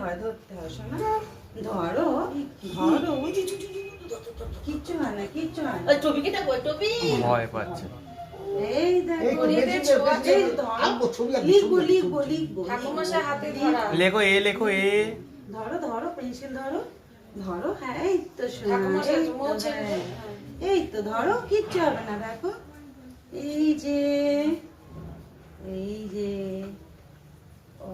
হয়, ধরতে হয় শোনা। ধরো ধরো, কিচ্ছু হয় না, কিচ্ছু হয় না। টপিকে দেখো, টপি ভয় পাচ্ছে। এই দেখো, এই ধরো, লিখবো লিখবো লিখবো। ঠাকুরমশাই হাতে ধরা। লেখো এ, লেখো এ। ধরো ধরো, পেন্সিল ধরো ধরো। হ্যাঁ এই তো শোনা, ঠাকুরমশাই এই তো, মোছে। হ্যাঁ। এই তো ধরো, কিচ্ছু হবে না। দেখো এই যে, এই যে ও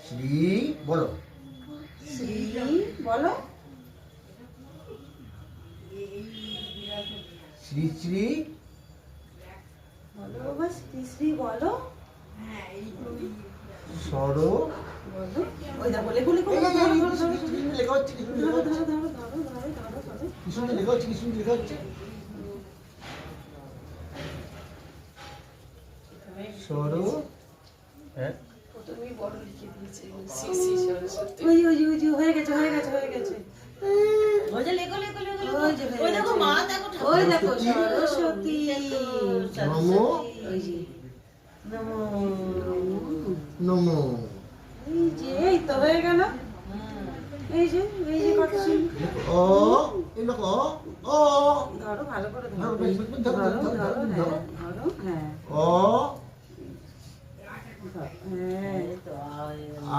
শ্রী বলো, শ্রী বলো, শ্রী শ্রী বলো বাবা, শ্রী শ্রী বলো, সর বলো। ওই দেখো, লেখো লেখো, ধরো ধরো ধরো ধরো লেখা হচ্ছে, কি সুন্দর ধরো লেখা হচ্ছে, ধরো ধরো ধরো ধরো ধরো ধরো। কি সুন্দর লেখা হচ্ছে, কি সুন্দর লেখা হচ্ছে। সর হ্যাঁ প্রথমেই বড় লিখে দিয়েছে, শ্রী শ্রী সরস্বতী। ওই ওই ওই যে হয়ে গেছে, হয়ে গেছে, হয়ে গেছে। ওই যে লেখো লেখো লেখো লেখো। ওই যে হয়ে ওই দেখো গেছে। মা, দেখো ওই ঠাকুর। দেখো সরস্বতী। নমো ওই যে নমো। নমো। এই যে, এই তো হয়ে গেল। এই যে, এই যে কত সুন্দর। ও এই দেখো ও ধরো ভালো করে ধরো, ধরো, বেশ, বেশ, ধরো, ধরো ধরো, ধরো, ধরো, হ্যাঁ ধরো, হ্যাঁ ও হ্যাঁ।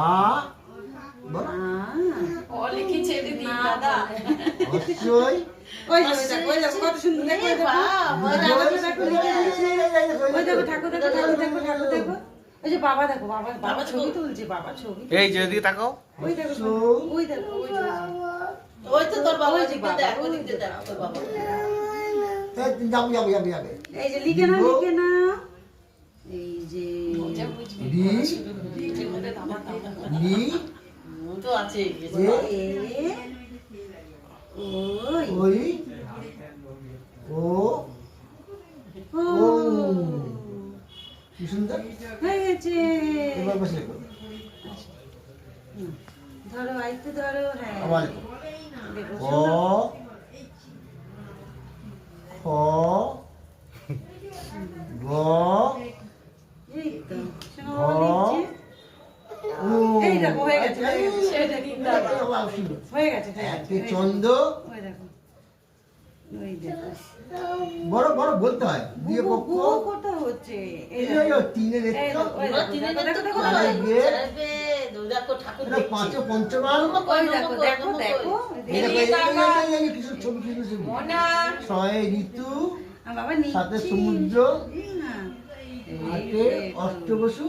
আ বলো, ও লিখে ছেড়ে দিই দাদা। অবশ্যই ওই যে, ওই দেখো, কত সুন্দর। দেখো, এ দেখো। বাবা, ওই দেখো, দেখো, লিখে দিয়েছে। ওই দেখো, ঠাকুর দেখো, ঠাকুর দেখো, ঠাকুর দেখো। ওই যে বাবা দেখো, বাবা বাবা ছবি তুলছে, বাবা ছবি। এই যে ওদিকে তাকাও। ওই দেখো, ওই দেখো, ওই যে, ওই তো তোর বাবা, ওই যে ওদিকে বাবা, দেখ, ওই ওদিকে যে দেখ তোর বাবা। যাবে যাবে যাবে যাবে এই যে লিখে নাও, লিখে নাও। এই যে মজা বুঝবি। ডি লিখে মধ্যে ধামা ধামা। ডি মন তো আছে। এ ওই ওই ও ও ও কি সুন্দর। হয়ে গেছে। এবার বসে লেখো, ধরো, আইতে ধরো, হ্যাঁ আবার লেখো। দেখো, ক খ গ এই তো শোনো, ও লিখছে। ও এই দেখো, হয়ে গেছে, হয়ে গেছে, সেটা কিন্তু দাদা। হয়ে গেছে, হয়ে একে গেছে। চন্দ ওই দেখো, ওই দেখো। বড় বড় বলতে হয় দিয়ে গো, পক্ষ গো কোথা হচ্ছে? এই এই দেখো, যে তিনের এই একটা দেখো, ওই ওরা দেখো, তিনে দেখো, দেখো, দেখো, দেখো, দেখো। দেখো ঠাকুর এটা দেখছি। পাঁচে পঞ্চমান ওই দেখো, দেখো, দেখো। এই দেখো, এই কিছু ছবি কিছু ছবি মোনা। ছয় ঋতু বাবা সাথে নিচ্ছি। সমুদ্র এই না। এই আটে দেখো। অষ্টবসু